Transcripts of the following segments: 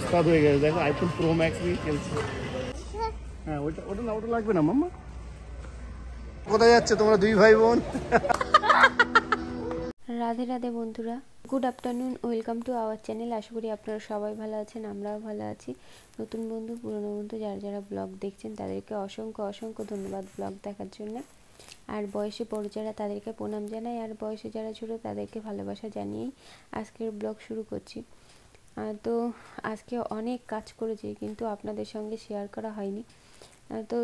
ওস্তাদ হয়ে গেছে, দেখো আইফোন প্রো ম্যাক্স নিয়ে খেলছে। হ্যাঁ ওটা ওটা না, ওটা লাগবে না মাম্মা। কোথায় যাচ্ছে তোমরা দুই ভাই বোন? রাধে রাধে বন্ধুরা, good afternoon, welcome to our channel. আশা করি আপনারা সবাই ভালো আছেন, আমরাও ভালো আছি। নতুন বন্ধু পুরনো বন্ধু যারা যারা ব্লগ দেখছেন তাদেরকে অসংখ্য অসংখ্য ধন্যবাদ ব্লগ দেখার জন্য। আর বয়সে বড় যারা তাদেরকে প্রণাম জানাই, আর বয়সে যারা ছোটো তাদেরকে ভালোবাসা জানিয়েই আজকের ব্লগ শুরু করছি। তো আজকে অনেক কাজ করেছি কিন্তু আপনাদের সঙ্গে শেয়ার করা হয়নি। তো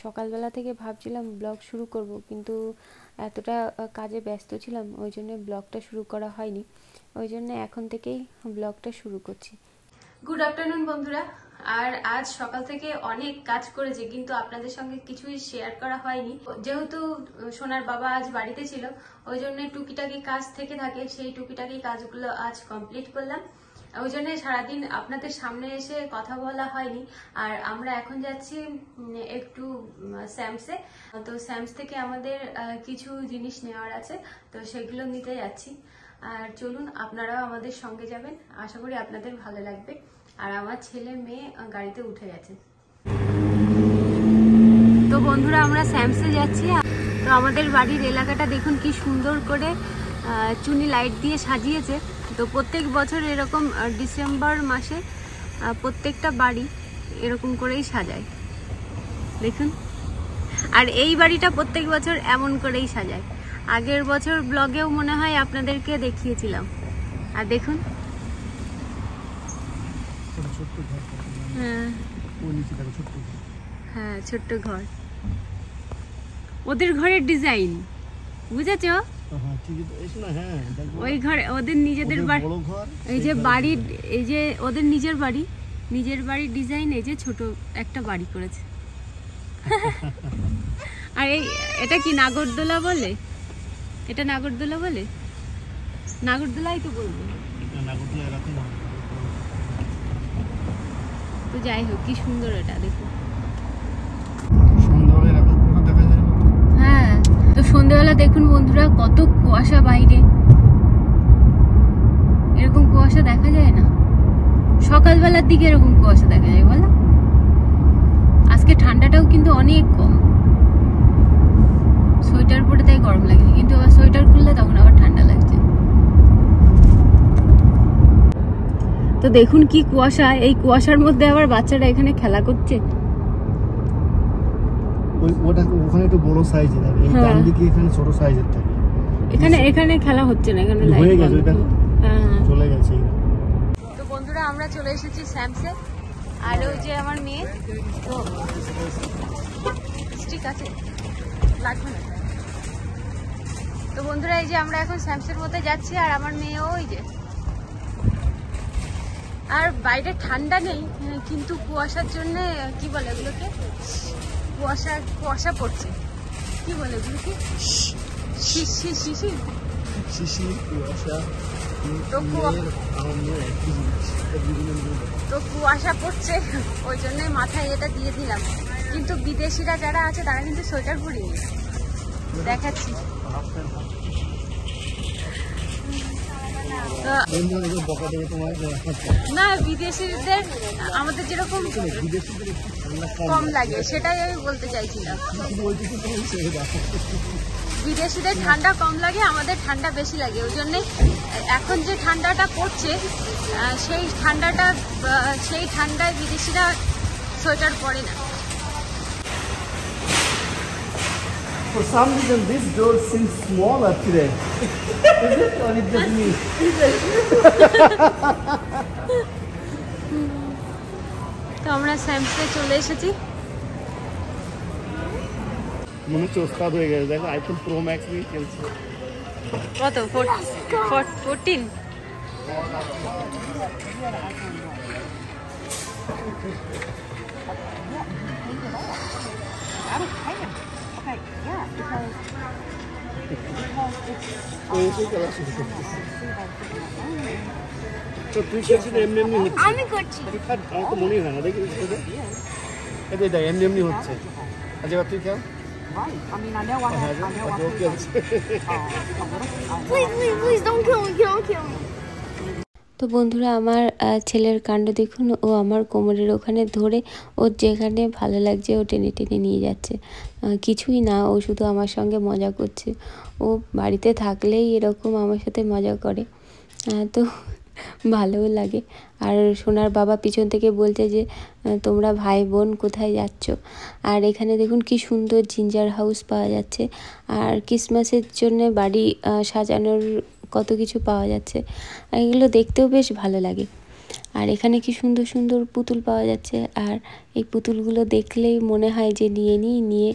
সকালবেলা থেকে ভাবছিলাম ব্লগ শুরু করব, কিন্তু এতটা কাজে ব্যস্ত ছিলাম ওই জন্য ব্লগটা শুরু করা হয়নি। ওই জন্য এখন থেকেই ব্লগটা শুরু করছি। গুড আফটারনুন বন্ধুরা। আর আজ সকাল থেকে অনেক কাজ করেছি কিন্তু আপনাদের সঙ্গে কিছুই শেয়ার করা হয়নি, যেহেতু সোনার বাবা আজ বাড়িতে ছিল ওই জন্য টুকিটাকি কাজ থেকে থাকে, সেই টুকিটাকি কাজগুলো আজ কমপ্লিট করলাম। ওই জন্য সারাদিন আপনাদের সামনে এসে কথা বলা হয়নি। আর আমরা এখন যাচ্ছি একটু স্যামসে। তো স্যামস থেকে আমাদের কিছু জিনিস নেওয়ার আছে, তো সেগুলো নিতে যাচ্ছি। আর চলুন আপনারাও আমাদের সঙ্গে যাবেন, আশা করি আপনাদের ভালো লাগবে। আর আমার ছেলে মেয়ে গাড়িতে উঠে গেছে। তো বন্ধুরা আমরা স্যামসে যাচ্ছি। তো আমাদের বাড়ির এলাকাটা দেখুন কি সুন্দর করে চুনি লাইট দিয়ে সাজিয়েছে। তো প্রত্যেক বছর এরকম ডিসেম্বর মাসে প্রত্যেকটা বাড়ি এরকম করেই সাজায়, দেখুন। আর এই বাড়িটা প্রত্যেক বছর এমন করেই সাজায়। আগের বছর ব্লগেও মনে হয় আপনাদেরকে দেখিয়েছিলাম। আর দেখুন, হ্যাঁ ছোট্ট ঘর, ওদের ঘরের ডিজাইন বুঝেছো? ওই ঘর ওদের নিজেদের বাড়ি, এই যে বাড়ির, এই যে ওদের নিজের বাড়ি, নিজের বাড়ির ডিজাইন, এই যে ছোট একটা বাড়ি করেছে। আর এই এটা কি নাগরদোলা বলে? এটা নাগরদোলা বলে? নাগরদোলাই তো বলবো। তো যাই হোক, কি সুন্দর এটা দেখুন। হ্যাঁ, তো সন্ধ্যেবেলা দেখুন বন্ধুরা কত কুয়াশা বাইরে। এরকম কুয়াশা দেখা যায় না, সকালবেলার দিকে এরকম কুয়াশা দেখা যায় বলো। আজকে ঠান্ডাটাও কিন্তু অনেক কম, সোয়েটার পরে তাই গরম লাগে, কিন্তু আবার সোয়েটার খুললে তখন আবার ঠান্ডা লাগছে। তো দেখুন কি কুয়াশা, এই কুয়াশার মধ্যে আবার বাচ্চারা এখানে খেলা করছে। ওখানে একটু বড় সাইজের থাকে, এই ডান দিকে এখানে ছোট সাইজের থাকে। এখানে খেলা হচ্ছে না, এখানে লাইট হয়ে গেছে, চলে গেছে। তো বন্ধুরা আমরা চলে এসেছি স্যামসে। আর ওই যে আমার মেয়ে, তো স্টিক আছে লাগবে না। তো বন্ধুরা এই যে আমরা এখন স্যামসের মধ্যে যাচ্ছি, আর আমার মেয়ে ওই যে। আর বাইরে ঠান্ডা নেই কিন্তু কুয়াশার জন্য কি বলে এগুলোকে, কুয়াশা পড়ছে, কি বলে এগুলোকে, তো কুয়াশা পড়ছে ওই জন্য মাথায় এটা দিয়ে দিলাম। কিন্তু বিদেশিরা যারা আছে তারা কিন্তু সোয়েটার পরিয়ে দেখাচ্ছি। না, বিদেশিদের আমাদের যেরকম কম লাগে সেটাই আমি বলতে চাইছিলাম। বিদেশিদের ঠান্ডা কম লাগে, আমাদের ঠান্ডা বেশি লাগে। ওই জন্যে এখন যে ঠান্ডাটা পড়ছে সেই ঠান্ডায় বিদেশিরা সোয়েটার পরে না। For some reason, this door seems smaller today. Is it, or it just me? তো আমরা স্যামসে চলে এসেছি। মনে হচ্ছে ওস্তাদ হয়ে গেছে, দেখো আইফোন প্রো ম্যাক্স নিয়ে খেলছে। কত? 14? তো তুই খেলছিস এমনি এমনি হচ্ছে? আমি করছি। আমার তো মনেই হয় না, দেখি এটাই দেখ এমনি এমনি হচ্ছে। আচ্ছা এবার তুই খেল। Please don't kill me, don't kill me. তো বন্ধুরা আমার ছেলের কাণ্ড দেখুন, ও আমার কোমরের ওখানে ধরে ওর যেখানে ভালো লাগছে ও টেনে টেনে নিয়ে যাচ্ছে। কিছুই না, ও শুধু আমার সঙ্গে মজা করছে। ও বাড়িতে থাকলেই এরকম আমার সাথে মজা করে, তো ভালোও লাগে। আর সোনার বাবা পিছন থেকে বলছে যে তোমরা ভাই বোন কোথায় যাচ্ছ। আর এখানে দেখুন কি সুন্দর জিঞ্জার হাউস পাওয়া যাচ্ছে, আর ক্রিসমাসের জন্য বাড়ি সাজানোর কত কিছু পাওয়া যাচ্ছে। এগুলো দেখতেও বেশ ভালো লাগে। আর এখানে কি সুন্দর সুন্দর পুতুল পাওয়া যাচ্ছে, আর এই পুতুলগুলো দেখলেই মনে হয় যে নিয়ে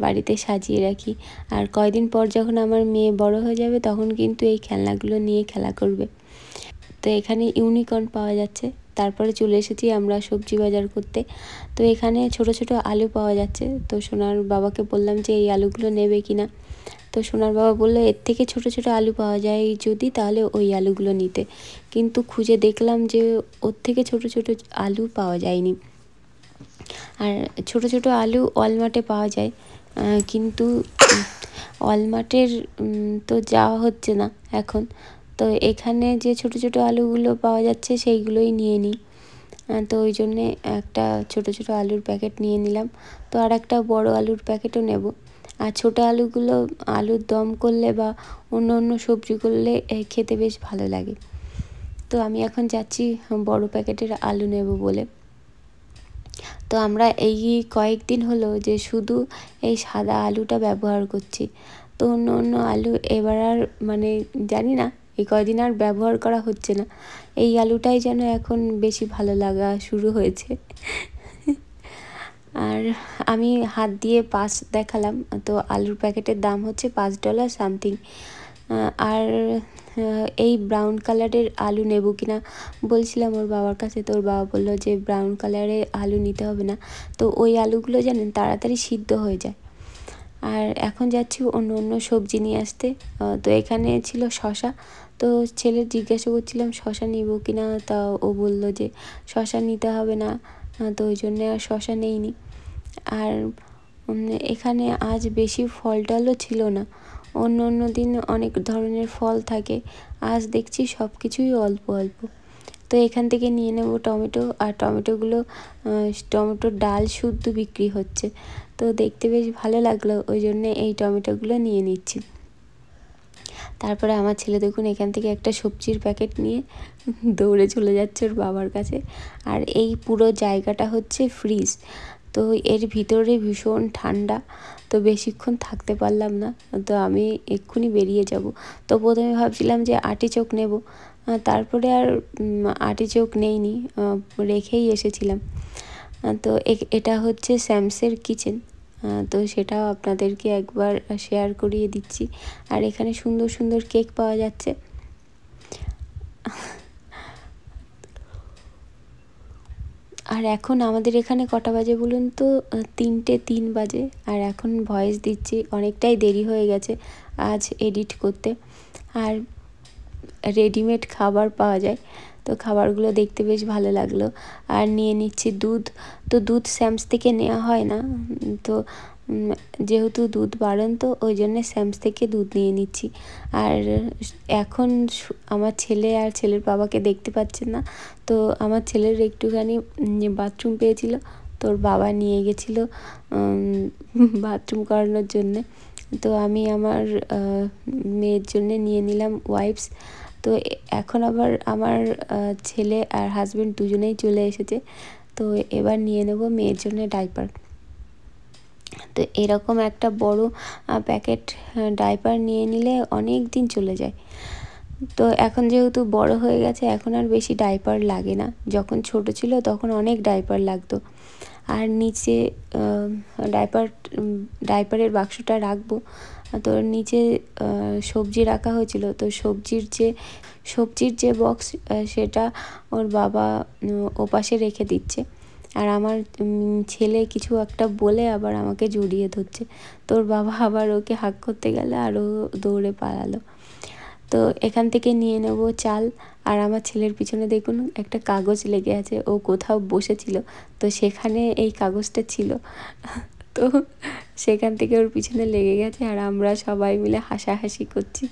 বাড়িতে সাজিয়ে রাখি। আর কয়দিন পর যখন আমার মেয়ে বড় হয়ে যাবে তখন কিন্তু এই খেলনাগুলো নিয়ে খেলা করবে। তো এখানে ইউনিকর্ন পাওয়া যাচ্ছে। তারপরে চলে এসেছি আমরা সবজি বাজার করতে। তো এখানে ছোট ছোট আলু পাওয়া যাচ্ছে। তো সোনার বাবাকে বললাম যে এই আলুগুলো নেবে কিনা। তো সোনার বাবা বললো এর থেকে ছোট ছোট আলু পাওয়া যায় যদি, তাহলে ওই আলুগুলো নিতে। কিন্তু খুঁজে দেখলাম যে ওর থেকে ছোট ছোট আলু পাওয়া যায়নি। আর ছোট ছোট আলু ওয়ালমার্টে পাওয়া যায়, কিন্তু ওয়ালমার্টের তো যাওয়া হচ্ছে না এখন। তো এখানে যে ছোট ছোট আলুগুলো পাওয়া যাচ্ছে সেইগুলোই নিয়ে নিই। তো ওই জন্যে একটা ছোট ছোট আলুর প্যাকেট নিয়ে নিলাম। তো আর একটা বড় আলুর প্যাকেটও নেব। আর ছোটো আলুগুলো আলুর দম করলে বা অন্য অন্য সবজি করলে খেতে বেশ ভালো লাগে। তো আমি এখন যাচ্ছি বড় প্যাকেটের আলু নেব বলে। তো আমরা এই কয়েকদিন হলো যে শুধু এই সাদা আলুটা ব্যবহার করছি। তো অন্য অন্য আলু এবার আর মানে জানি না, এই কয়দিন আর ব্যবহার করা হচ্ছে না। এই আলুটাই যেন এখন বেশি ভালো লাগা শুরু হয়েছে। আর আমি হাত দিয়ে পাস দেখালাম। তো আলুর প্যাকেটের দাম হচ্ছে $5 সামথিং। আর এই ব্রাউন কালারের আলু নেব কিনা বলছিলাম ওর বাবার কাছে। তো ওর বাবা বললো যে ব্রাউন কালারের আলু নিতে হবে না। তো ওই আলুগুলো জানেন তাড়াতাড়ি সিদ্ধ হয়ে যায়। আর এখন যাচ্ছি অন্য অন্য সবজি নিয়ে আসতে। তো এখানে ছিল শসা। তো ছেলে জিজ্ঞাসা করছিলাম শসা নিব কিনা, তা ও বললো যে শসা নিতে হবে না। তো ওই জন্যে আর শসা নেইনি। আর এখানে আজ বেশি ফল টলও ছিল না। অন্য অন্য দিন অনেক ধরনের ফল থাকে, আজ দেখছি সব কিছুই অল্প অল্প। তো এখান থেকে নিয়ে নেব টমেটো। আর টমেটোর ডাল শুদ্ধ বিক্রি হচ্ছে। তো দেখতে বেশ ভালো লাগলো, ওই জন্যে এই টমেটোগুলো নিয়ে নিচ্ছি। তারপরে আমার ছেলে দেখুন এখান থেকে একটা সবজির প্যাকেট নিয়ে দৌড়ে চলে যাচ্ছে ওর বাবার কাছে। আর এই পুরো জায়গাটা হচ্ছে ফ্রিজ। তো এর ভিতরে ভীষণ ঠান্ডা, তো বেশিক্ষণ থাকতে পারলাম না। তো আমি এক্ষুনি বেরিয়ে যাব। তো প্রথমে ভাবছিলাম যে আর্টিচোক নেব, তারপরে আর আর্টিচোক নেইনি, রেখেই এসেছিলাম। তো এটা হচ্ছে স্যামসের কিচেন। তো সেটাও আপনাদেরকে একবার শেয়ার করিয়ে দিচ্ছি। আর এখানে সুন্দর সুন্দর কেক পাওয়া যাচ্ছে। আর এখন আমাদের এখানে কটা বাজে বলুন তো? 3:03 বাজে। আর এখন ভয়েস দিচ্ছি, অনেকটাই দেরি হয়ে গেছে আজ এডিট করতে। আর রেডিমেড খাবার পাওয়া যায়, তো খাবারগুলো দেখতে বেশ ভালো লাগলো। আর নিয়ে নিচ্ছি দুধ। তো দুধ স্যামস থেকে নেওয়া হয় না, তো যেহেতু দুধ বারণ তো ওই জন্যে স্যামস থেকে দুধ নিয়ে নিচ্ছি। আর এখন আমার ছেলে আর ছেলের বাবাকে দেখতে পাচ্ছেন না। তো আমার ছেলের একটুখানি বাথরুম পেয়েছিল, তোর বাবা নিয়ে গেছিলো বাথরুম করানোর জন্যে। তো আমি আমার মেয়ের জন্যে নিয়ে নিলাম ওয়াইপস। তো এখন আবার আমার ছেলে আর হাজব্যান্ড দুজনেই চলে এসেছে। তো এবার নিয়ে নেব মেয়ের জন্য ডাইপার। তো এরকম একটা বড় প্যাকেট ডাইপার নিয়ে নিলে অনেক দিন চলে যায়। তো এখন যেহেতু বড় হয়ে গেছে এখন আর বেশি ডাইপার লাগে না, যখন ছোট ছিল তখন অনেক ডাইপার লাগতো। আর নিচে ডাইপারের বাক্সটা রাখবো, তো নিচে সবজি রাখা হয়েছিল। তো সবজির যে বক্স সেটা ওর বাবা ওপাশে রেখে দিচ্ছে। আর আমার ছেলে কিছু একটা বলে আবার আমাকে জড়িয়ে ধরছে। তোর বাবা আবার ওকে হাক করতে গেলে আর ও দৌড়ে পালালো। তো এখান থেকে নিয়ে নেব চাল। আর আমার ছেলের পিছনে দেখুন একটা কাগজ লেগে আছে, ও কোথাও বসেছিল তো সেখানে এই কাগজটা ছিল, তো সেখান থেকে ওর পিছনে লেগে গেছে। আর আমরা সবাই মিলে হাসাহাসি করছি।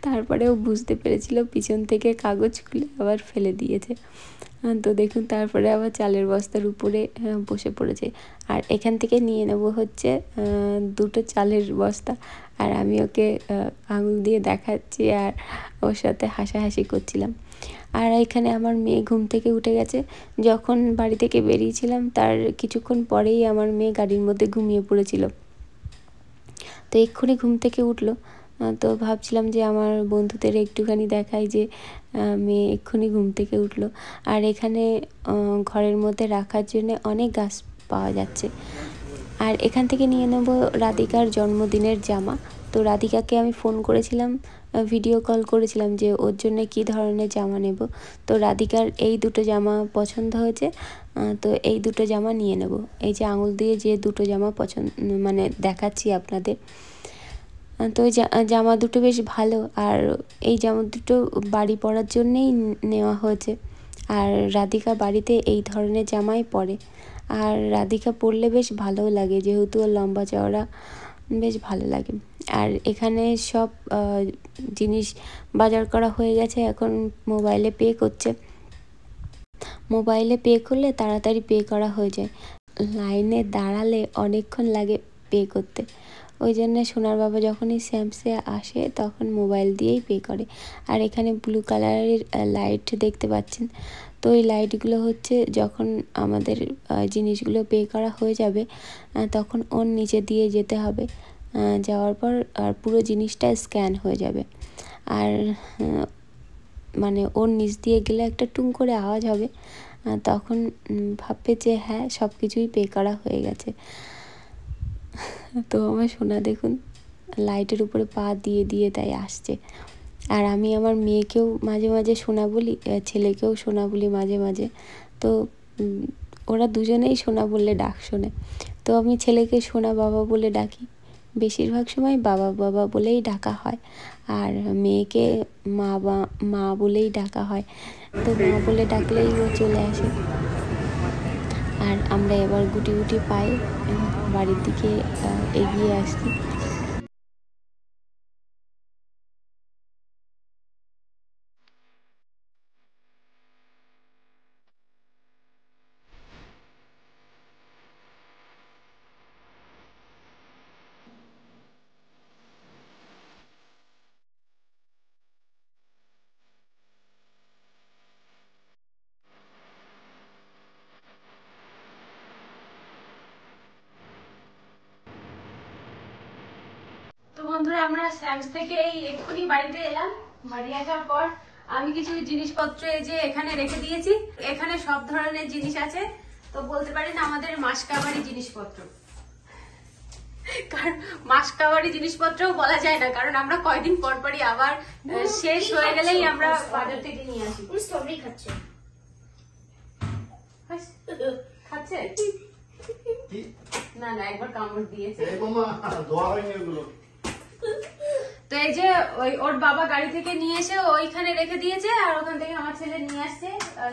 তারপরেও বুঝতে পেরেছিল, পিছন থেকে কাগজ খুলে আবার ফেলে দিয়েছে। তো দেখুন তারপরে আবার চালের বস্তার উপরে বসে পড়েছে। আর এখান থেকে নিয়ে নেব হচ্ছে 2টো চালের বস্তা। আর আমি ওকে আঙুল দিয়ে দেখাচ্ছি আর ওর সাথে হাসাহাসি করছিলাম। আর এখানে আমার মেয়ে ঘুম থেকে উঠে গেছে। যখন বাড়ি থেকে বেরিয়েছিলাম তার কিছুক্ষণ পরেই আমার মেয়ে গাড়ির মধ্যে ঘুমিয়ে পড়েছিল। তো এক্ষুনি ঘুম থেকে উঠলো। তো ভাবছিলাম যে আমার বন্ধুদের একটুখানি দেখাই যে মেয়ে এক্ষুনি ঘুম থেকে উঠলো। আর এখানে ঘরের মধ্যে রাখার জন্য অনেক গাছ পাওয়া যাচ্ছে। আর এখান থেকে নিয়ে নেব রাধিকার জন্মদিনের জামা। তো রাধিকাকে আমি ফোন করেছিলাম, ভিডিও কল করেছিলাম যে ওর জন্য কী ধরনের জামা নেব। তো রাধিকার এই 2টো জামা পছন্দ হয়েছে, তো এই 2টো জামা নিয়ে নেব। এই যে আঙুল দিয়ে যে 2টো জামা পছন্দ মানে দেখাচ্ছি আপনাদের। তো ওই জামা দুটো বেশ ভালো, আর এই জামা দুটো বাড়ি পরার জন্যেই নেওয়া হয়েছে। আর রাধিকা বাড়িতে এই ধরনের জামাই পরে, আর রাধিকা পরলে বেশ ভালোও লাগে, যেহেতু ওর লম্বা চওড়া বেশ ভালো লাগে। আর এখানে সব জিনিস বাজার করা হয়ে গেছে, এখন মোবাইলে পে করছে। মোবাইলে পে করলে তাড়াতাড়ি পে করা হয়ে যায়, লাইনে দাঁড়ালে অনেকক্ষণ লাগে পে করতে। ওই জন্য সোনার বাবা যখনই স্যামসে আসে তখন মোবাইল দিয়েই পে করে। আর এখানে ব্লু কালারের লাইট দেখতে পাচ্ছেন। তো এই লাইটগুলো হচ্ছে যখন আমাদের জিনিসগুলো পে করা হয়ে যাবে তখন ওর নিচে দিয়ে যেতে হবে, যাওয়ার পর আর পুরো জিনিসটা স্ক্যান হয়ে যাবে। আর মানে ওর নিচ দিয়ে গেলে একটা টুং করে আওয়াজ হবে, তখন ভাববে যে হ্যাঁ সব কিছুই পে করা হয়ে গেছে। তো আমার সোনা দেখুন লাইটের উপরে পা দিয়ে দিয়ে তাই আসছে। আর আমি আমার মেয়েকেও মাঝে মাঝে সোনা বলি, ছেলেকেও সোনা বলি মাঝে মাঝে। তো ওরা দুজনেই সোনা বললে ডাক শোনে। তো আমি ছেলেকে সোনা বাবা বলে ডাকি, বেশিরভাগ সময় বাবা বাবা বলেই ডাকা হয়। আর মেয়েকে মা বলেই ডাকা হয়। তো মা বলে ডাকলেই ও চলে আসে। আর আমরা এবার গুটি গুটি পায়ে বাড়ির দিকে এগিয়ে আসছি। তো বন্ধুরা আমরা স্যামস থেকে এই এক্ষুনি বাড়িতে এলাম। বাড়ি আসার পর আমি কিছু জিনিসপত্র এই যে এখানে রেখে দিয়েছি। এখানে সব ধরনের জিনিস আছে, তো বলতে পারেন আমাদের মাসকাবারি জিনিসপত্র। কারণ মাসকাবারি জিনিসপত্রও বলা যায় না, কারণ আমরা কয়দিন পর পরই আবার শেষ হয়ে গেলেই আমরা বাজার থেকে নিয়ে আসি। স্ট্রবেরি খাচ্ছে খাচ্ছে না না, একবার কামড় দিয়েছে। তো এই যে ওর বাবা গাড়ি থেকে নিয়ে এসে ওইখানে রেখে দিয়েছে, আর ওখান থেকে আমার ছেলে নিয়ে আসছে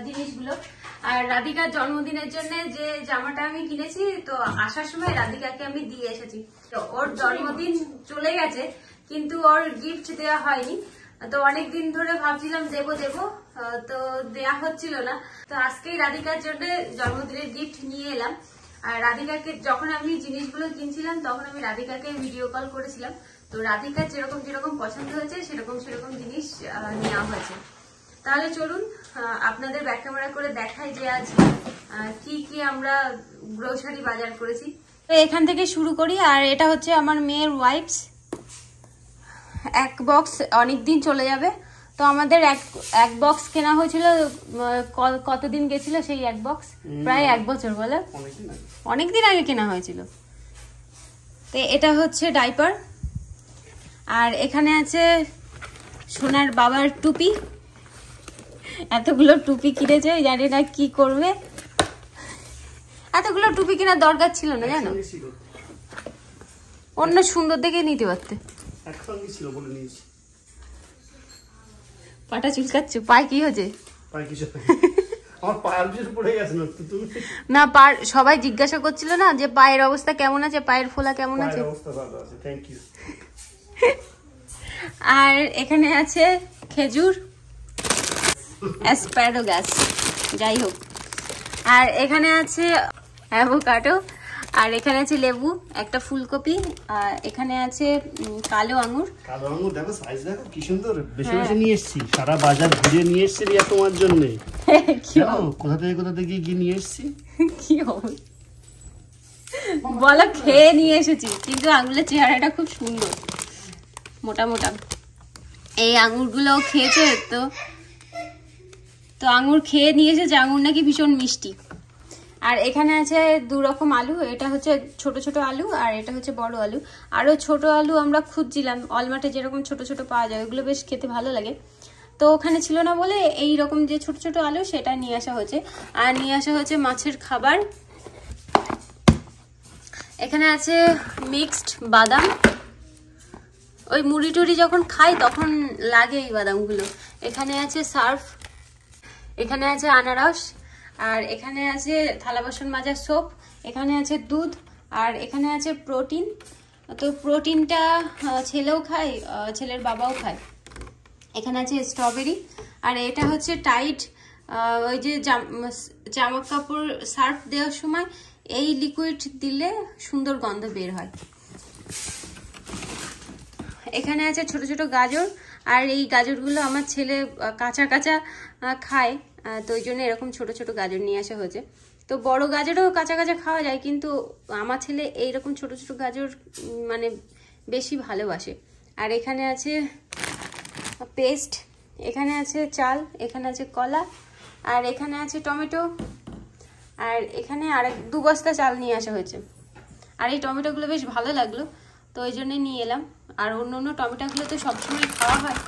জিনিসগুলো। আর রাধিকার জন্মদিনের জন্য যে জামাটা আমি কিনেছি, তো আসার সময় রাধিকাকে আমি দিয়ে এসেছি। তো ওর জন্মদিন চলে গেছে কিন্তু ওর গিফট দেওয়া হয়নি। তো অনেকদিন ধরে ভাবছিলাম দেবো দেবো, তো দেয়া হচ্ছিল না। তো আজকেই রাধিকার জন্য জন্মদিনের গিফট নিয়ে এলাম। আর রাধিকাকে যখন আমি জিনিসগুলো কিনছিলাম তখন আমি রাধিকাকে ভিডিও কল করেছিলাম। তো রাধিকার যেরকম যেরকম পছন্দ হয়েছে সেরকম সেরকম জিনিস নেওয়া হয়েছে। তাহলে চলুন আপনাদের ব্যাক ক্যামেরা করে দেখাই যে আজ কি কি আমরা গ্রোসারি বাজার করেছি। তো এখান থেকে শুরু করি। আর এটা হচ্ছে আমার মেয়ের ওয়াইপস, এক বক্স অনেকদিন চলে যাবে। তো আমাদের এক বক্স কেনা হয়েছিল, কতদিন গেছিল সেই এক বক্স? প্রায় 1 বছর, বলে অনেকদিন আগে কেনা হয়েছিল। তো এটা হচ্ছে ডাইপার। আর এখানে আছে সোনার বাবার টুপি। এতগুলো টুপি কিনেছে, জানি না কি করবে। এতগুলো টুপি কেনার দরকার ছিল না জানো, অন্য সুন্দর দেখে নিতে পারতে। পাটা চুলকাচ্ছ, পায়ে কি হয়েছে? না পার সবাই জিজ্ঞাসা করছিল না যে পায়ের অবস্থা কেমন আছে, পায়ের ফোলা কেমন আছে। আর এখানে আছে খেজুর, অ্যাসপ্যারাগাস, যাই হোক। আর এখানে আছে অ্যাভোকাডো, আর এখানে আছে লেবু, একটা ফুলকপি, আর এখানে আছে কালো আঙুর। কালো আঙুর দেখো, সাইজ দেখো কি সুন্দর, বেশি বেশি নিয়ে এসেছি, সারা বাজার ঘুরে নিয়ে এসেছি রিয়া তোমার জন্য। কোথা থেকে কি নিয়ে এসেছি, কি হবে বলো? খেয়ে নিয়ে এসেছি, কিন্তু আঙুরের চেহারাটা খুব সুন্দর, মোটা মোটা। এই আঙুরগুলো খেয়েছে তো আঙুর খেয়ে নিয়ে এসেছে, আঙুর নাকি ভীষণ মিষ্টি। আর এখানে আছে 2 রকম আলু, এটা হচ্ছে ছোট ছোট আলু আর এটা হচ্ছে বড় আলু। আরও ছোট আলু আমরা খুঁজছিলাম, অলমার্টে যেরকম ছোট ছোট পাওয়া যায় ওগুলো বেশ খেতে ভালো লাগে, তো ওখানে ছিল না বলে এই রকম যে ছোট ছোট আলু সেটা নিয়ে আসা হয়েছে। আর নিয়ে আসা হচ্ছে মাছের খাবার। এখানে আছে মিক্সড বাদাম, ওই মুড়ি টুড়ি যখন খাই তখন লাগে এই বাদামগুলো। এখানে আছে সার্ফ, এখানে আছে আনারস, আর এখানে আছে থালা বাসন মাজার সোপ, এখানে আছে দুধ, আর এখানে আছে প্রোটিন। তো প্রোটিনটা ছেলেও খায়, ছেলের বাবাও খায়। এখানে আছে স্ট্রবেরি, আর এটা হচ্ছে টাইড, ওই যে জামা কাপড় সার্ফ দেওয়ার সময় এই লিকুইড দিলে সুন্দর গন্ধ বের হয়। এখানে আছে ছোট ছোট গাজর, আর এই গাজরগুলো আমার ছেলে কাঁচা কাঁচা খায়, তো ওই জন্য এরকম ছোট ছোট গাজর নিয়ে আসা হয়েছে। তো বড় গাজরও কাঁচা কাঁচা খাওয়া যায়, কিন্তু আমার ছেলে এইরকম ছোট ছোট গাজর মানে বেশি ভালোবাসে। আর এখানে আছে পেস্ট, এখানে আছে চাল, এখানে আছে কলা, আর এখানে আছে টমেটো, আর এখানে আরেক 2 বস্তা চাল নিয়ে আসা হয়েছে। আর এই টমেটোগুলো বেশ ভালো লাগলো, তো ওই জন্য নিয়ে এলাম। আর অন্য অন্য টমেটোগুলো তো সবসময় খাওয়া হয়।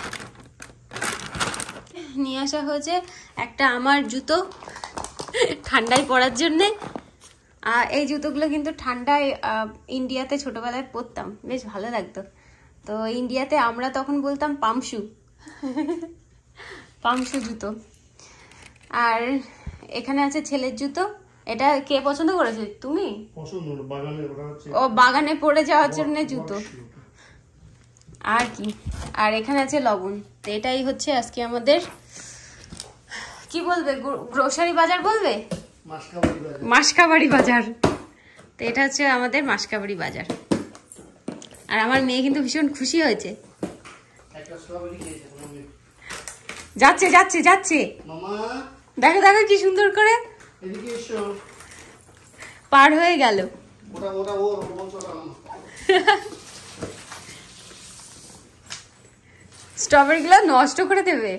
নিয়ে আসা হয়েছে একটা আমার জুতো ঠান্ডায় পরার জন্যে। এই জুতোগুলো কিন্তু ঠান্ডায় ইন্ডিয়াতে ছোটবেলায় পরতাম, বেশ ভালো লাগতো। তো ইন্ডিয়াতে আমরা তখন বলতাম পামশু, পামশু জুতো। আর এখানে আছে ছেলের জুতো, এটা কে পছন্দ করেছে? তুমি? ও বাগানে পড়ে যাওয়ার জন্য জুতো। আর কি, আর এখানে আছে লবণ। তো এটাই হচ্ছে আজকে আমাদের, কি বলবে, গ্রোসারি বাজার বলবে, মাসকাবাড়ি বাজার। তো এটা হচ্ছে আমাদের মাসকাবাড়ি বাজার। আর আমার মেয়ে কিন্তু ভীষণ খুশি হয়েছে। যাচ্ছে যাচ্ছে যাচ্ছে, দেখো দেখো কি সুন্দর করে পার হয়ে গেল। স্ট্রবেরি গুলো নষ্ট করে দেবে,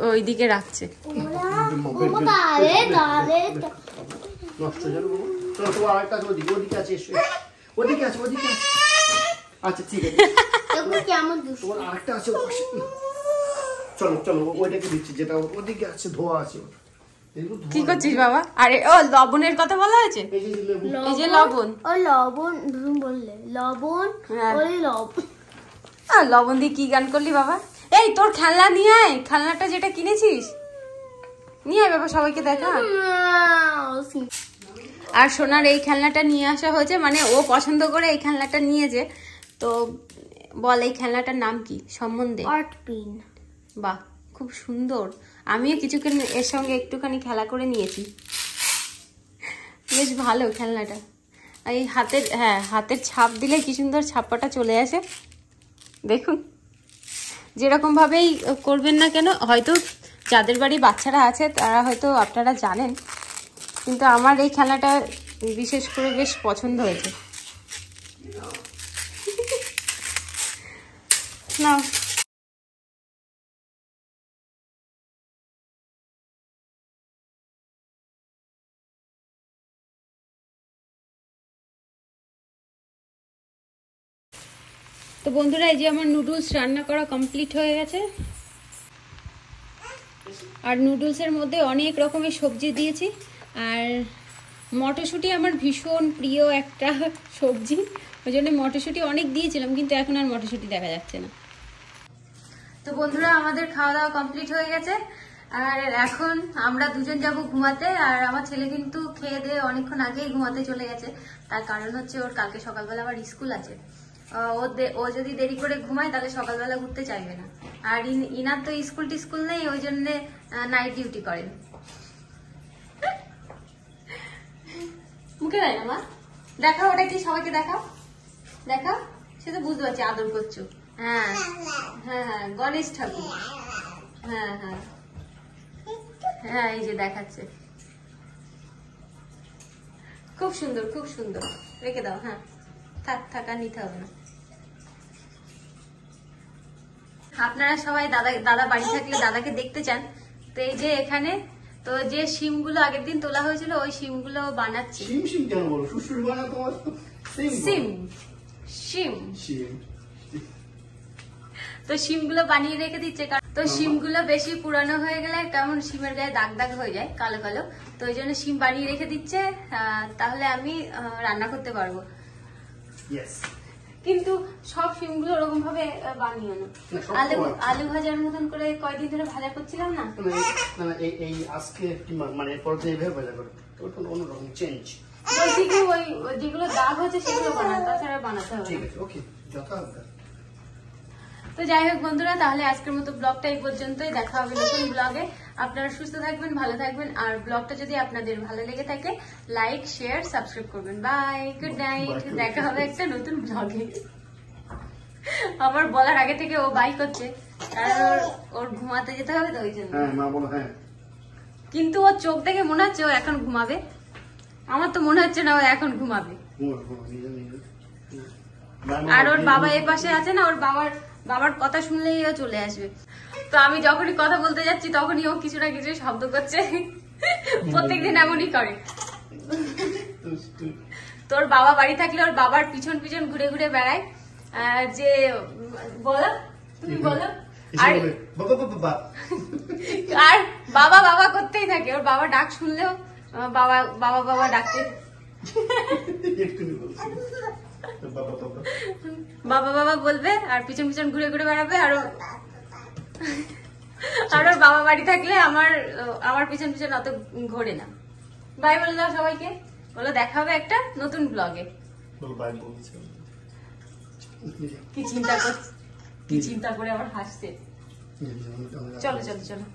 ওইদিকে রাখছে। আচ্ছা ঠিক আছে, চলো চলো ওইটাকে দিচ্ছি, যেটা ওদিকে আছে ধোয়া আছে। কি করছিস বাবা? আরে ও লবণের কথা বলা হয়েছে, এই যে লবণ, ও লবণ বললে, লবণ ওই লবণ। লবণ দিয়ে কি গান করলি বাবা? এই তোর খেলনা নিয়ে আয়, খেলনাটা যেটা কিনেছিস নিয়ে আয় বাবা, সবাইকে দেখা। আর সোনার এই খেলনাটা নিয়ে আসা হয়েছে, মানে ও পছন্দ করে এই খেলনাটা নিয়েছে। তো বল এই খেলনাটার নাম কি সম্বন্ধে? Art pin. বাহ, খুব সুন্দর। আমিও কিছুক্ষণ এর সঙ্গে একটুখানি খেলা করে নিয়েছি, বেশ ভালো খেলনাটা। এই হাতের, হ্যাঁ হাতের ছাপ দিলে কি সুন্দর ছাপ্পাটা চলে আসে। দেখুন, যেরকম ভাবেই করবেন না কেন, হয়তো যাদের বাড়ি বাচ্চারা আছে তারা হয়তো আপনারা জানেন, কিন্তু আমার এই খেলনাটা বিশেষ করে বেশ পছন্দ হয়েছে। নাও, তো বন্ধুরা এই যে আমার নুডলস রান্না করা কমপ্লিট হয়ে গেছে। আর নুডলসের মধ্যে অনেক রকমের সবজি দিয়েছি। আর মটরশুঁটি আমার ভীষণ প্রিয় একটা সবজি, ওই জন্য মটরশুঁটি অনেক দিয়েছিলাম, কিন্তু এখন আর মটরশুঁটি দেখা যাচ্ছে না। তো বন্ধুরা আমাদের খাওয়া দাওয়া কমপ্লিট হয়ে গেছে। আর এখন আমরা দুজন যাব ঘুমাতে, আর আমার ছেলে কিন্তু খেয়ে দিয়ে অনেকক্ষণ আগেই ঘুমাতে চলে গেছে। তার কারণ হচ্ছে ওর কালকে সকালবেলা আবার স্কুল আছে। ও যদি দেরি করে ঘুমায় তাহলে সকালবেলা উঠতে চাইবে না। আর ইনার তো স্কুল নেই, ওই জন্য নাইট ডিউটি করেন। মুখে দেয় না মা, দেখাও ওটা কি, সবাইকে দেখাও, দেখাও। সে তো বুঝতে পারছি আদর করছো। হ্যাঁ হ্যাঁ হ্যাঁ, গণেশ ঠাকুর। হ্যাঁ হ্যাঁ হ্যাঁ, এই যে দেখাচ্ছে, খুব সুন্দর খুব সুন্দর। রেখে দাও। হ্যাঁ থাক থাক, আর নিতে হবে না। আপনারা সবাই দাদা বাড়ি থাকলে দাদাকে দেখতে চান, তো এই যে এখানে তো যে শিমগুলো আগের দিন তোলা হয়েছিল ওই শিমগুলো বানাচ্ছে। শিম কেন বলো? শুশুর বানা তোমার শিম শিম শিম। তো শিমগুলো বানিয়ে রেখে দিচ্ছে। তো শিমগুলো বেশি পুরানো হয়ে গেলে কেমন শিমের গায়ে দাগ দাগ হয়ে যায়, কালো কালো। তো ওই জন্য শিম বানিয়ে রেখে দিচ্ছে, তাহলে আমি রান্না করতে পারবো। কিন্তু সব শিমগুলো ওরকম ভাবে বানিয়ে না, আলু ভাজার মতন করে কয়দিন ধরে ভাজা করছিলাম না। এই আজকে মানে পরে এইভাবে ভাজা করো, অন্যরকম চেঞ্জ। বলছি কি ওই যেগুলো দাগ হচ্ছে সেগুলো বানান, তাছাড়া বানাতে হবে। ঠিক আছে, ওকে, যথাযথ। তো যাই হোক বন্ধুরা, তাহলে আজকের মতো ব্লগটা এই পর্যন্তই। দেখা হবে নতুন ব্লগে। আপনারা সুস্থ থাকবেন, ভালো থাকবেন। আর ব্লগটা যদি আপনাদের ভালো লেগে থাকে লাইক শেয়ার সাবস্ক্রাইব করবেন। Bye, good night. দেখা হবে একটা নতুন ব্লগে। আমার বলার আগে থেকে ও বাই করছে, কারণ ওর ঘুমাতে যেতে হবে তো ওই জন্য। হ্যাঁ, কিন্তু ওর চোখ দেখে মনে হচ্ছে ও এখন ঘুমাবে। আমার তো মনে হচ্ছে না ও এখন ঘুমাবে। আর ওর বাবা এর পাশে আছে না, ওর বাবার কথা শুনলেই ও চলে আসবে। তো আমি যখনই কথা বলতে যাচ্ছি তখনই ও কিছু না কিছু শব্দ করছে। প্রত্যেকদিন এমনই করে। তোর বাবা বাড়ি থাকলে ওর বাবার পিছন পিছন ঘুরে ঘুরে বেড়ায়। যে বলো, তুমি বলো। আর বাবা বাবা করতেই থাকে। ওর বাবা ডাক শুনলেও বাবা বাবা বাবা ডাকতে, বাবা বাবা বলবে আর পিছন পিছন ঘুরে ঘুরে বেড়াবে। আর ওর বাবা বাড়ি থাকলে আমার পিছন পিছন অত ঘোরে না। বাই বলে দাও সবাইকে, বলো দেখা হবে একটা নতুন ব্লগে। কি চিন্তা করে আবার হাসছে। চলো চলো চলো।